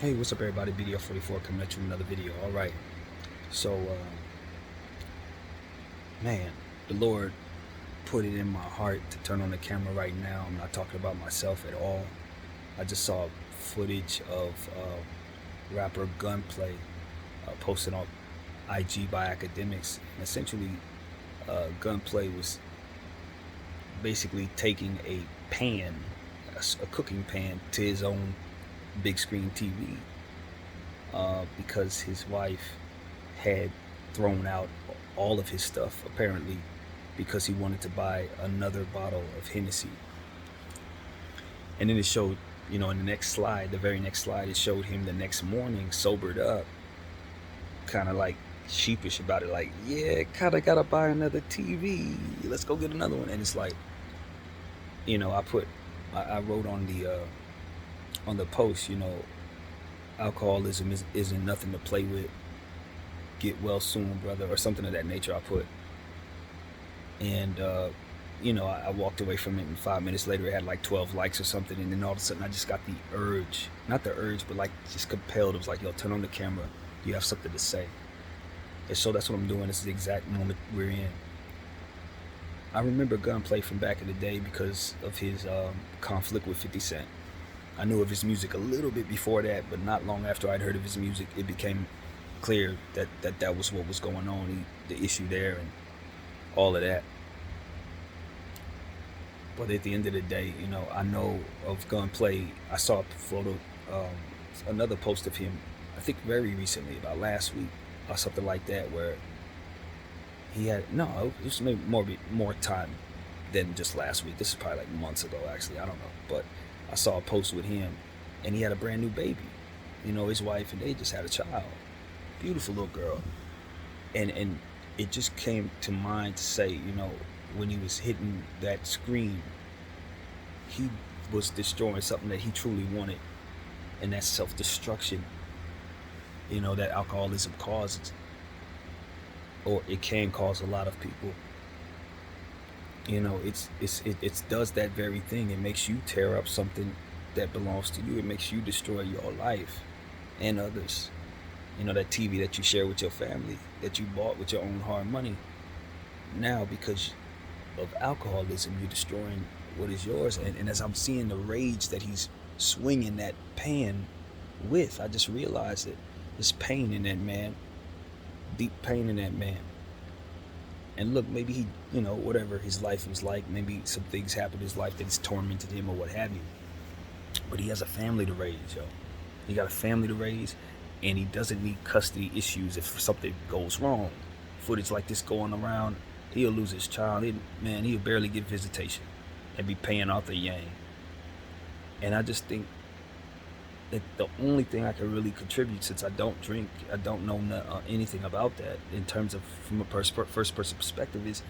Hey, what's up, everybody? BDF44 coming at you with another video. All right. So, man, the Lord put it in my heart to turn on the camera right now. I'm not talking about myself at all. I just saw footage of rapper Gunplay posted on IG by academics. And essentially, Gunplay was basically taking a pan, a cooking pan, to his own big screen TV because his wife had thrown out all of his stuff, apparently, because he wanted to buy another bottle of Hennessy. And then it showed, in the next slide, the very next slide, it showed him the next morning, sobered up, kind of like sheepish about it, like, yeah, kind of gotta buy another TV. Let's go get another one. And it's like, I wrote on the post, alcoholism isn't nothing to play with. Get well soon, brother, or something of that nature. I put, and I walked away from it, and 5 minutes later, it had like 12 likes or something. And then all of a sudden, I just got the urge, not the urge, but like just compelled. It was like, yo, turn on the camera. You have something to say. And so that's what I'm doing. This is the exact moment we're in. I remember Gunplay from back in the day because of his conflict with 50 Cent. I knew of his music a little bit before that, but not long after I'd heard of his music, it became clear that was what was going on, the issue there and all of that. But at the end of the day, I know of Gunplay. I saw a photo, another post of him, I think very recently, about last week or something like that, where he had, no, it was maybe more time than just last week. This is probably like months ago, actually. I don't know. But I saw a post with him, and he had a brand new baby. His wife, and they just had a child. Beautiful little girl. And it just came to mind to say, when he was hitting that screen, he was destroying something that he truly wanted, and that's self-destruction, that alcoholism causes, or it can cause a lot of people. It does that very thing. It makes you tear up something that belongs to you. It makes you destroy your life and others. That TV that you share with your family, that you bought with your own hard money. Now, because of alcoholism, you're destroying what is yours. And as I'm seeing the rage that he's swinging that pan with, I just realized that there's pain in that man, deep pain in that man. And look, maybe he, whatever his life was like, maybe some things happened in his life that's tormented him or what have you. But he has a family to raise, yo. He got a family to raise, and he doesn't need custody issues if something goes wrong. Footage like this going around, he'll lose his child. He'll barely get visitation and be paying off the yang. And I just think that the only thing I can really contribute, since I don't drink, I don't know anything about that in terms of from a first person perspective, is,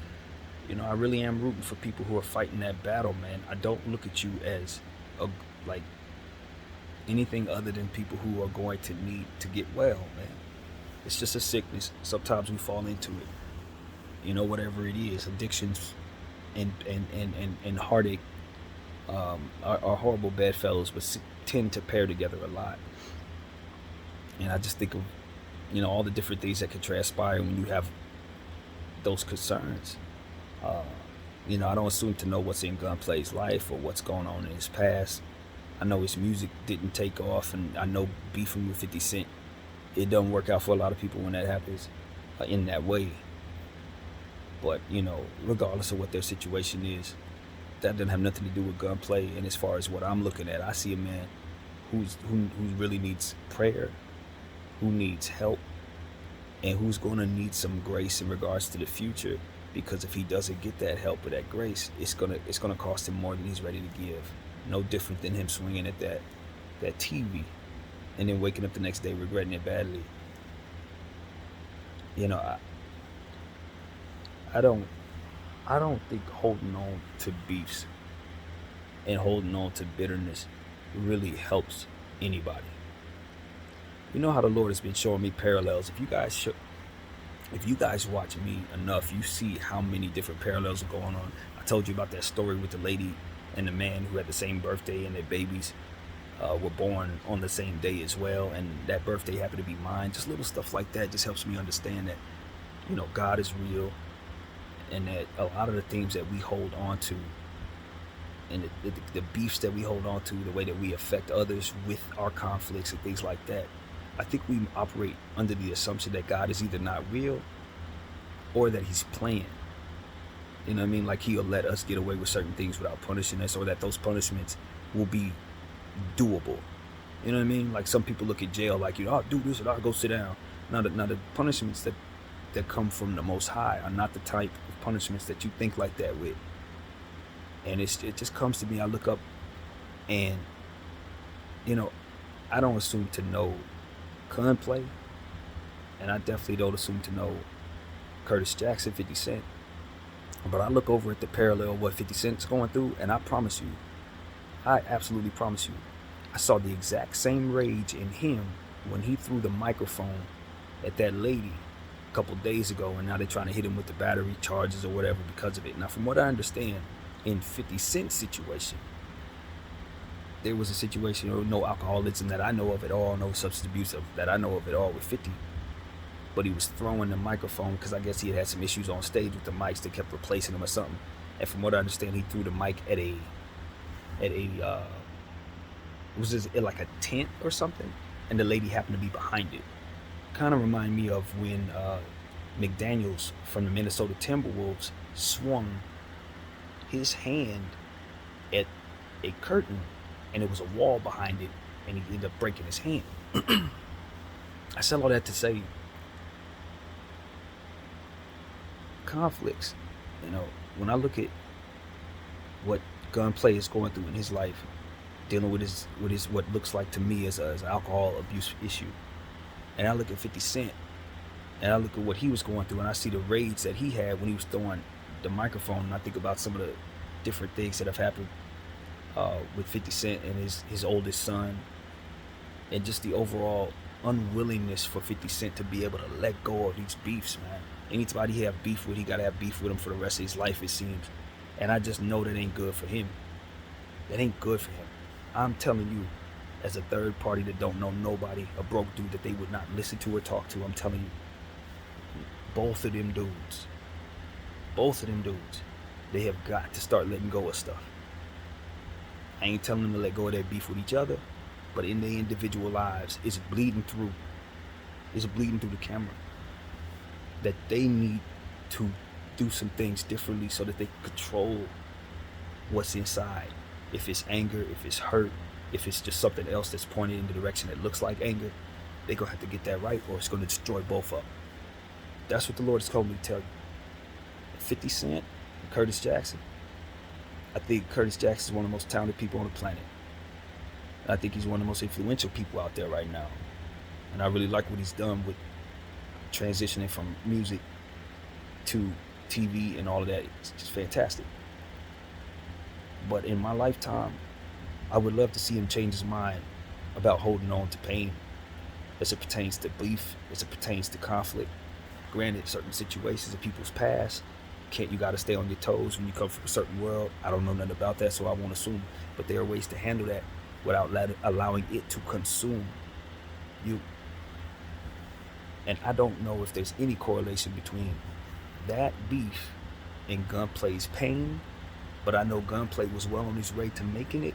I really am rooting for people who are fighting that battle, man. I don't look at you as like anything other than people who are going to need to get well, man. It's just a sickness. Sometimes we fall into it. Whatever it is, addictions and heartache are horrible bedfellows, but tend to pair together a lot. And I just think of, all the different things that can transpire when you have those concerns. I don't assume to know what's in Gunplay's life or what's going on in his past. I know his music didn't take off, and I know beefing with 50 Cent, it doesn't work out for a lot of people when that happens in that way. But, regardless of what their situation is, that doesn't have nothing to do with Gunplay. And as far as what I'm looking at, I see a man who really needs prayer, who needs help, and who's going to need some grace in regards to the future. Because if he doesn't get that help or that grace, it's gonna cost him more than he's ready to give. No different than him swinging at that TV and then waking up the next day regretting it badly. I don't think holding on to beefs and holding on to bitterness really helps anybody. You know how the Lord has been showing me parallels. If you guys watch me enough, you see how many different parallels are going on. I told you about that story with the lady and the man who had the same birthday and their babies were born on the same day as well, and that birthday happened to be mine. Just little stuff like that just helps me understand that, God is real, and that a lot of the things that we hold on to, and the beefs that we hold on to, the way that we affect others with our conflicts and things like that, I think we operate under the assumption that God is either not real or that he's playing. You know what I mean? Like he'll let us get away with certain things without punishing us, or that those punishments will be doable. You know what I mean? Like some people look at jail like, I'll do this and I'll go sit down. Now the punishments that come from the Most High are not the type of punishments that you think like that with. And it just comes to me. I look up and, I don't assume to know Gunplay, and I definitely don't assume to know Curtis Jackson, 50 Cent. But I look over at the parallel of what 50 Cent's going through, and I promise you, I absolutely promise you, I saw the exact same rage in him when he threw the microphone at that lady a couple days ago, and now they're trying to hit him with the battery charges or whatever because of it. Now, from what I understand, in 50 Cent's situation, there was a situation of no alcoholism that I know of at all, no substance abuse that I know of at all with 50. But he was throwing the microphone because I guess he had some issues on stage with the mics that kept replacing him or something. And from what I understand, he threw the mic at a was this like a tent or something, and the lady happened to be behind it. Kind of remind me of when McDaniels from the Minnesota Timberwolves swung his hand at a curtain, and it was a wall behind it, and he ended up breaking his hand. I said all that to say, conflicts, when I look at what Gunplay is going through in his life, dealing with his what looks like to me as an alcohol abuse issue, and I look at 50 Cent, and I look at what he was going through, and I see the rage that he had when he was throwing the microphone, and I think about some of the different things that have happened with 50 Cent and his oldest son, and just the overall unwillingness for 50 Cent to be able to let go of these beefs, man. Anybody he have beef with, he gotta have beef with him for the rest of his life, it seems. And I just know that ain't good for him. That ain't good for him. I'm telling you, as a third party that don't know nobody, a broke dude that they would not listen to or talk to, I'm telling you, both of them dudes, they have got to start letting go of stuff. I ain't telling them to let go of their beef with each other, but in their individual lives, it's bleeding through the camera. That they need to do some things differently so that they can control what's inside. If it's anger, if it's hurt, if it's just something else that's pointed in the direction that looks like anger, they're going to have to get that right, or it's going to destroy both of them. That's what the Lord has told me to tell you. 50 Cent and Curtis Jackson. I think Curtis Jackson is one of the most talented people on the planet. I think he's one of the most influential people out there right now. And I really like what he's done with transitioning from music to TV and all of that. It's just fantastic. But in my lifetime, I would love to see him change his mind about holding on to pain as it pertains to beef, as it pertains to conflict. Granted, certain situations of people's past, you got to stay on your toes when you come from a certain world. I don't know nothing about that, so I won't assume. But there are ways to handle that without allowing it to consume you. And I don't know if there's any correlation between that beef and Gunplay's pain, but I know Gunplay was well on his way to making it,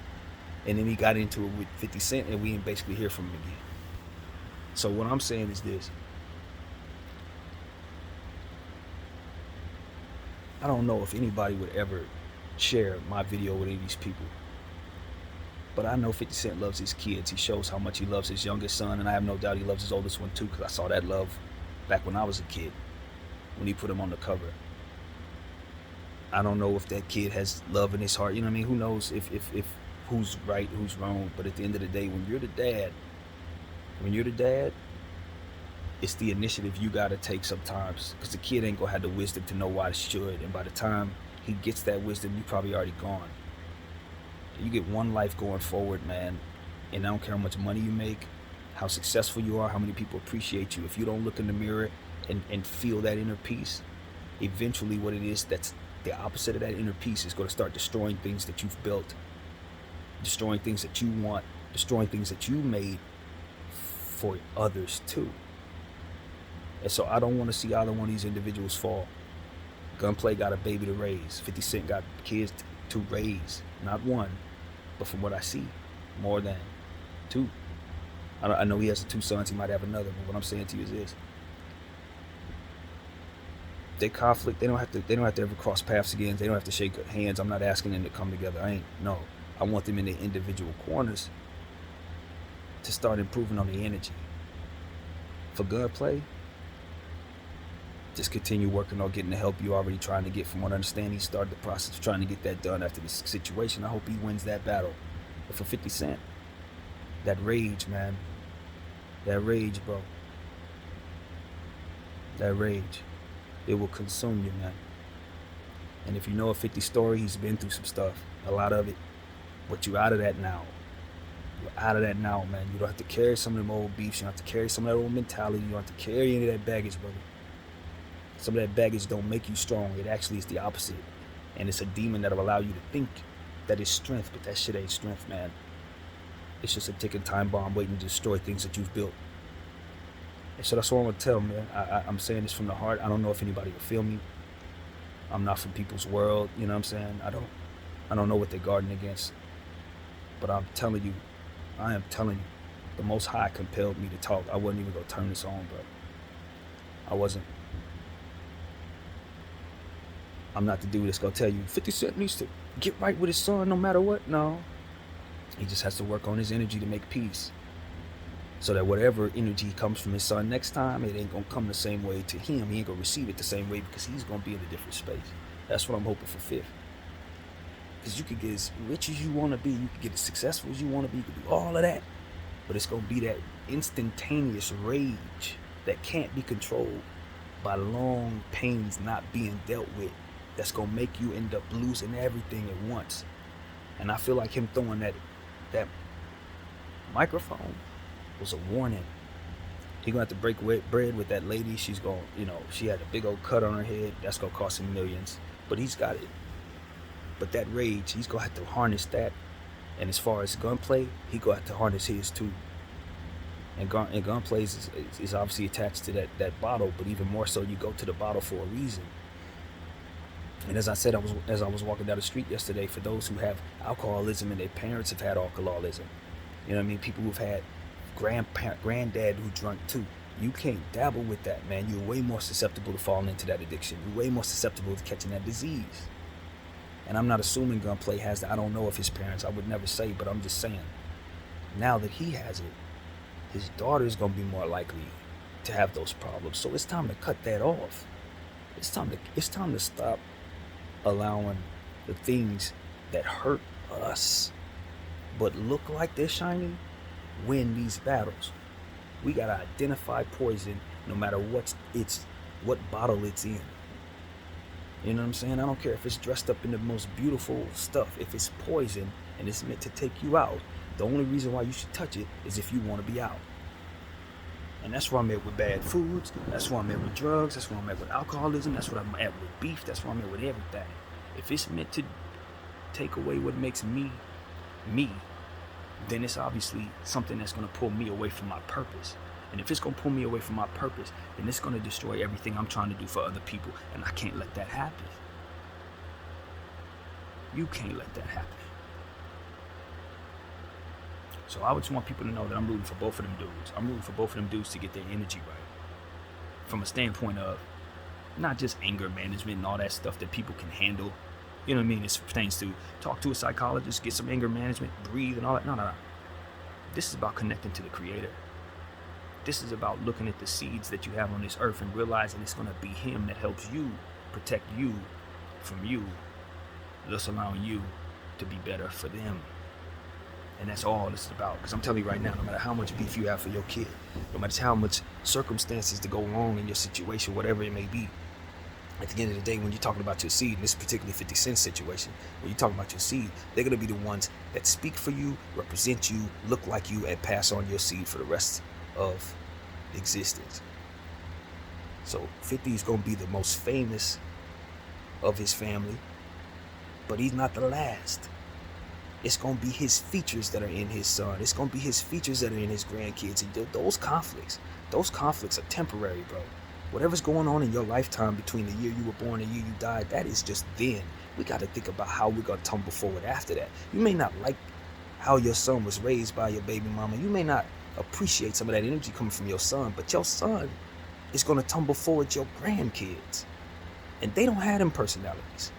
and then he got into it with 50 Cent, and we didn't basically hear from him again. So what I'm saying is this. I don't know if anybody would ever share my video with any of these people, but I know 50 Cent loves his kids. He shows how much he loves his youngest son, and I have no doubt he loves his oldest one too, because I saw that love back when I was a kid, when he put him on the cover. I don't know if that kid has love in his heart. You know what I mean? Who knows if who's right, who's wrong. But at the end of the day, when you're the dad, it's the initiative you got to take sometimes, because the kid ain't gonna have the wisdom to know why it should, and by the time he gets that wisdom, you probably already gone. You get one life going forward, man, and I don't care how much money you make, how successful you are, how many people appreciate you. If you don't look in the mirror and feel that inner peace, eventually what it is that's the opposite of that inner peace is going to start destroying things that you've built, destroying things that you want destroying things that you made for others too. And so I don't want to see either one of these individuals fall. Gunplay got a baby to raise. 50 Cent got kids to raise. Not one, but from what I see, more than two. I know he has 2 sons. He might have another. But what I'm saying to you is this: their conflict, they don't have to ever cross paths again. They don't have to shake hands. I'm not asking them to come together. I want them in their individual corners to start improving on the energy. For Gunplay, just continue working on getting the help you're already trying to get. From what I understand, he started the process of trying to get that done after this situation. I hope he wins that battle. But for 50 Cent, that rage, man. That rage, bro. That rage. It will consume you, man. And if you know a 50 story, he's been through some stuff. A lot of it. But you're out of that now. You're out of that now, man. You don't have to carry some of them old beefs. You don't have to carry some of that old mentality. You don't have to carry any of that baggage, brother. Some of that baggage don't make you strong. It actually is the opposite. And it's a demon that'll allow you to think that it's strength, but that shit ain't strength, man. It's just a ticking time bomb waiting to destroy things that you've built. And so that's what I'm gonna tell, man. I'm saying this from the heart. I don't know if anybody will feel me. I'm not from people's world, you know what I'm saying? I don't know what they're guarding against. But I'm telling you, I am telling you, the Most High compelled me to talk. I wasn't even gonna turn this on, bro. I wasn't. I'm not the dude that's gonna tell you 50 Cent needs to get right with his son no matter what. No. He just has to work on his energy to make peace. So that whatever energy comes from his son next time, it ain't gonna come the same way to him. He ain't gonna receive it the same way because he's gonna be in a different space. That's what I'm hoping for Fifth. Because you could get as rich as you wanna be, you could get as successful as you wanna be, you could do all of that. But it's gonna be that instantaneous rage that can't be controlled by long pains not being dealt with. That's gonna make you end up losing everything at once. And I feel like him throwing that microphone was a warning. He gonna have to break bread with that lady. She's gonna, she had a big old cut on her head. That's gonna cost him millions. But he's got it. But that rage, he's gonna have to harness that. And as far as Gunplay, he gonna have to harness his too. And Gunplay is obviously attached to that bottle, but even more so, you go to the bottle for a reason. And as I said, as I was walking down the street yesterday, for those who have alcoholism and their parents have had alcoholism, you know what I mean? People who've had granddad who drank too. You can't dabble with that, man. You're way more susceptible to falling into that addiction. You're way more susceptible to catching that disease. And I'm not assuming Gunplay has that. I don't know if his parents, I would never say, but I'm just saying, now that he has it, his daughter's gonna be more likely to have those problems. So it's time to cut that off. It's time to stop allowing the things that hurt us but look like they're shiny win these battles. We gotta identify poison no matter what bottle it's in. You know what I'm saying? I don't care if it's dressed up in the most beautiful stuff. If it's poison and it's meant to take you out, the only reason why you should touch it is if you want to be out. And that's where I'm at with bad foods. That's where I'm at with drugs. That's where I'm at with alcoholism. That's where I'm at with beef. That's where I'm at with everything. If it's meant to take away what makes me, then it's obviously something that's going to pull me away from my purpose. And if it's going to pull me away from my purpose, then it's going to destroy everything I'm trying to do for other people. And I can't let that happen. You can't let that happen. So I just want people to know that I'm rooting for both of them dudes. I'm rooting for both of them dudes to get their energy right. From a standpoint of not just anger management and all that stuff that people can handle. You know what I mean? It pertains to talk to a psychologist, get some anger management, breathe and all that. No. This is about connecting to the Creator. This is about looking at the seeds that you have on this earth and realizing it's going to be Him that helps you protect you from you, thus allowing you to be better for them. And that's all this is about. Because I'm telling you right now, no matter how much beef you have for your kid, no matter how much circumstances to go wrong in your situation, whatever it may be, at the end of the day, when you're talking about your seed, in this particularly 50 Cent situation, when you're talking about your seed, they're going to be the ones that speak for you, represent you, look like you, and pass on your seed for the rest of existence. So 50 is going to be the most famous of his family, but he's not the last. It's going to be his features that are in his son. It's going to be his features that are in his grandkids. And those conflicts are temporary, bro. Whatever's going on in your lifetime between the year you were born and the year you died, that is just then. We got to think about how we're going to tumble forward after that. You may not like how your son was raised by your baby mama. You may not appreciate some of that energy coming from your son, but your son is going to tumble forward your grandkids. And they don't have them personalities.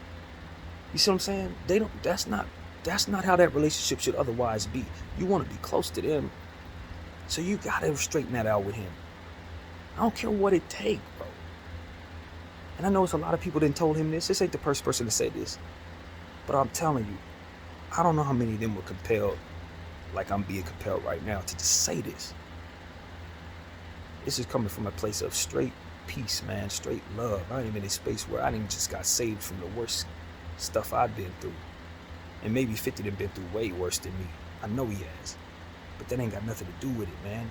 You see what I'm saying? They don't. That's not how that relationship should otherwise be. You want to be close to them, so you gotta straighten that out with him. I don't care what it takes, bro. And I know it's a lot of people that told him this. This ain't the first person to say this, but I'm telling you, I don't know how many of them were compelled, like I'm being compelled right now, to just say this. This is coming from a place of straight peace, man, straight love. I ain't even in a space where I didn't just got saved from the worst stuff I've been through. And maybe 50 done been through way worse than me. I know he has. But that ain't got nothing to do with it, man.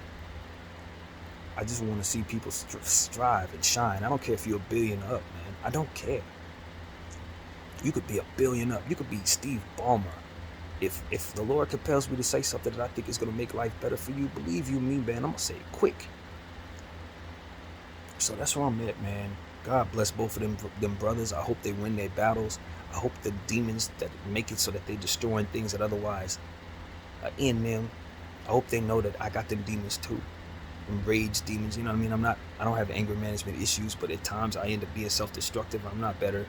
I just want to see people strive and shine. I don't care if you're a billion up, man. I don't care. You could be a billion up. You could be Steve Ballmer. If the Lord compels me to say something that I think is going to make life better for you, believe you me, man, I'm going to say it quick. So that's where I'm at, man. God bless both of them brothers. I hope they win their battles. I hope the demons that make it so that they destroying things that otherwise are in them. I hope they know that I got them demons too. Rage demons, you know what I mean? I don't have anger management issues, but at times I end up being self-destructive. I'm not better. You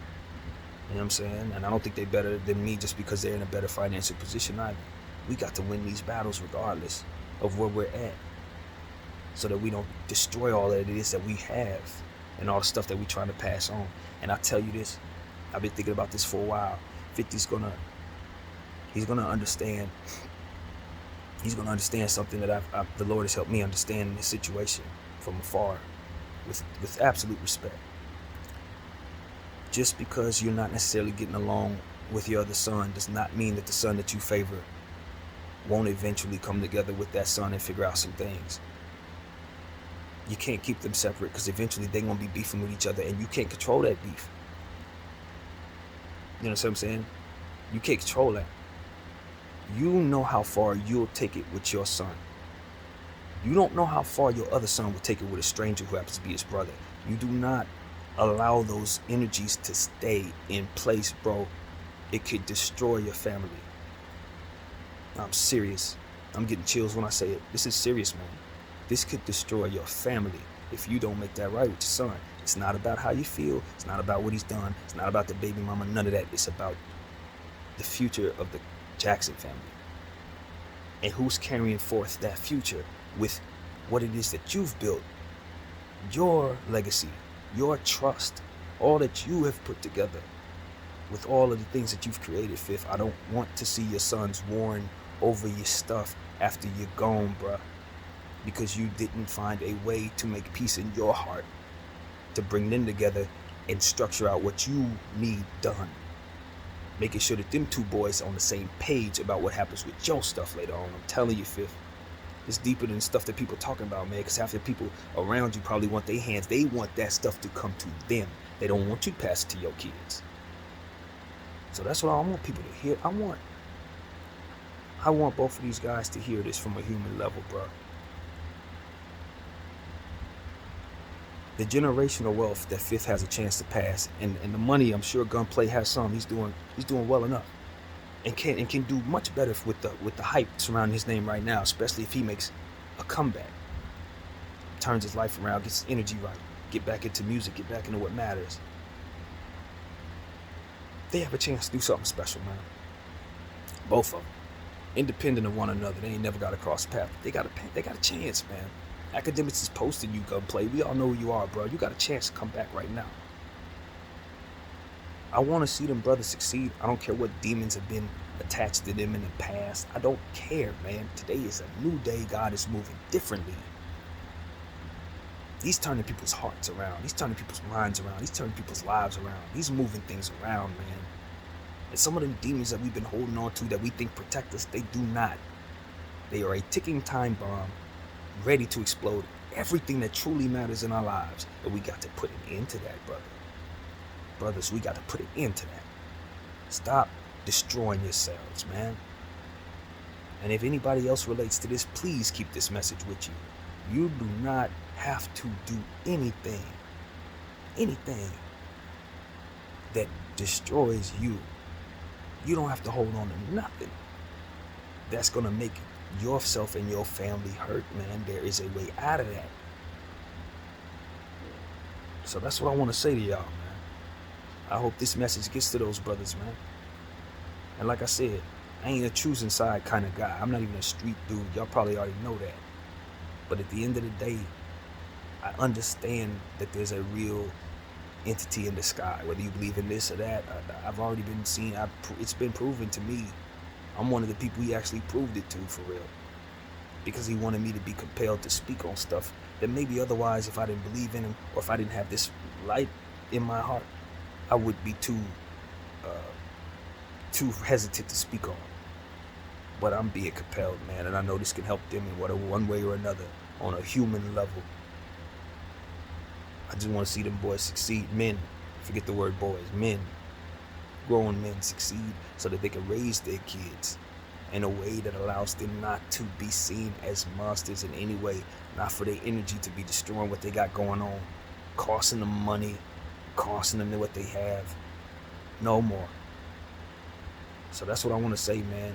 know what I'm saying? And I don't think they're better than me just because they're in a better financial position either. We got to win these battles regardless of where we're at, so that we don't destroy all that it is that we have and all the stuff that we're trying to pass on. And I tell you this, I've been thinking about this for a while. 50's he's gonna understand. He's gonna understand something that the Lord has helped me understand in this situation from afar, with absolute respect. Just because you're not necessarily getting along with your other son does not mean that the son that you favor won't eventually come together with that son and figure out some things. You can't keep them separate, because eventually they're going to be beefing with each other, and you can't control that beef. You know what I'm saying? You can't control that. You know how far you'll take it with your son. You don't know how far your other son will take it with a stranger who happens to be his brother. You do not allow those energies to stay in place, bro. It could destroy your family. I'm serious. I'm getting chills when I say it. This is serious, man. This could destroy your family if you don't make that right with your son. It's not about how you feel. It's not about what he's done. It's not about the baby mama. None of that. It's about the future of the Jackson family. And who's carrying forth that future with what it is that you've built. Your legacy, your trust, all that you have put together with all of the things that you've created, Fifth. I don't want to see your sons warring over your stuff after you're gone, bruh. Because you didn't find a way to make peace in your heart, to bring them together and structure out what you need done. Making sure that them two boys are on the same page about what happens with your stuff later on. I'm telling you, Fifth, it's deeper than stuff that people talking about, man, because half the people around you probably want their hands. They want that stuff to come to them. They don't want you to pass it to your kids. So that's what I want people to hear. I want both of these guys to hear this from a human level, bro. The generational wealth that Fifth has a chance to pass, and the money, I'm sure Gunplay has some. He's doing well enough, and can do much better with the hype surrounding his name right now, especially if he makes a comeback, turns his life around, gets his energy right, get back into music, get back into what matters. They have a chance to do something special, man. Both of them, independent of one another. They ain't never got to cross paths. They got a chance, man. Academics is posting you, Gunplay. We all know who you are, bro. You got a chance to come back right now. I want to see them brothers succeed. I don't care what demons have been attached to them in the past. I don't care, man. Today is a new day. God is moving differently. He's turning people's hearts around. He's turning people's minds around. He's turning people's lives around. He's moving things around, man. And some of them demons that we've been holding on to that we think protect us, they do not. They are a ticking time bomb, ready to explode everything that truly matters in our lives. But we got to put an end to that, brother. Brothers, we got to put an end to that. Stop destroying yourselves, man. And if anybody else relates to this, please keep this message with you. You do not have to do anything that destroys you. You don't have to hold on to nothing that's gonna make yourself and your family hurt, man. There is a way out of that. So that's what I want to say to y'all, man. I hope this message gets to those brothers, man. And like I said, I ain't a choosing side kind of guy. I'm not even a street dude. Y'all probably already know that. But at the end of the day, I understand that there's a real entity in the sky. Whether you believe in this or that, I've already been seen. It's been proven to me. I'm one of the people he actually proved it to, for real. Because he wanted me to be compelled to speak on stuff that maybe otherwise, if I didn't believe in him, or if I didn't have this light in my heart, I would be too hesitant to speak on. But I'm being compelled, man, and I know this can help them in one way or another on a human level. I just want to see them boys succeed. Men, forget the word boys, men, grown men succeed so that they can raise their kids in a way that allows them not to be seen as monsters in any way, not for their energy to be destroying what they got going on, costing them money, costing them what they have. No more. So that's what I want to say, man.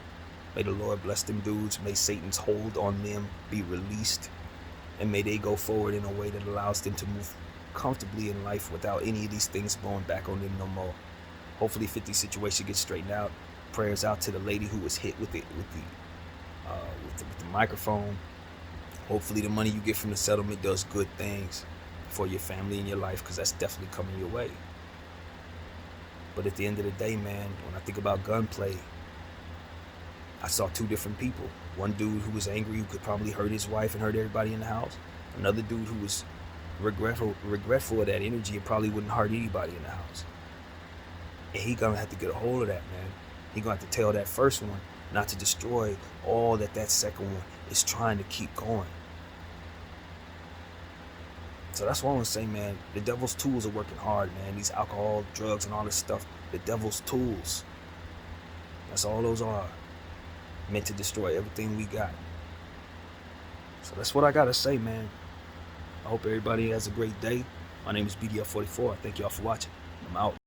May the Lord bless them dudes. May Satan's hold on them be released. And may they go forward in a way that allows them to move comfortably in life without any of these things blowing back on them no more. Hopefully 50's situation gets straightened out. Prayers out to the lady who was hit with the microphone. Hopefully the money you get from the settlement does good things for your family and your life, because that's definitely coming your way. But at the end of the day, man, when I think about Gunplay, I saw two different people. One dude who was angry, who could probably hurt his wife and hurt everybody in the house. Another dude who was regretful of that energy and probably wouldn't hurt anybody in the house. And he gonna have to get a hold of that, man. He gonna have to tell that first one not to destroy all that second one is trying to keep going. So that's what I want to say, man. The devil's tools are working hard, man. These alcohol, drugs, and all this stuff. The devil's tools. That's all those are. Meant to destroy everything we got. So that's what I gotta say, man. I hope everybody has a great day. My name is BDF44. Thank y'all for watching. I'm out.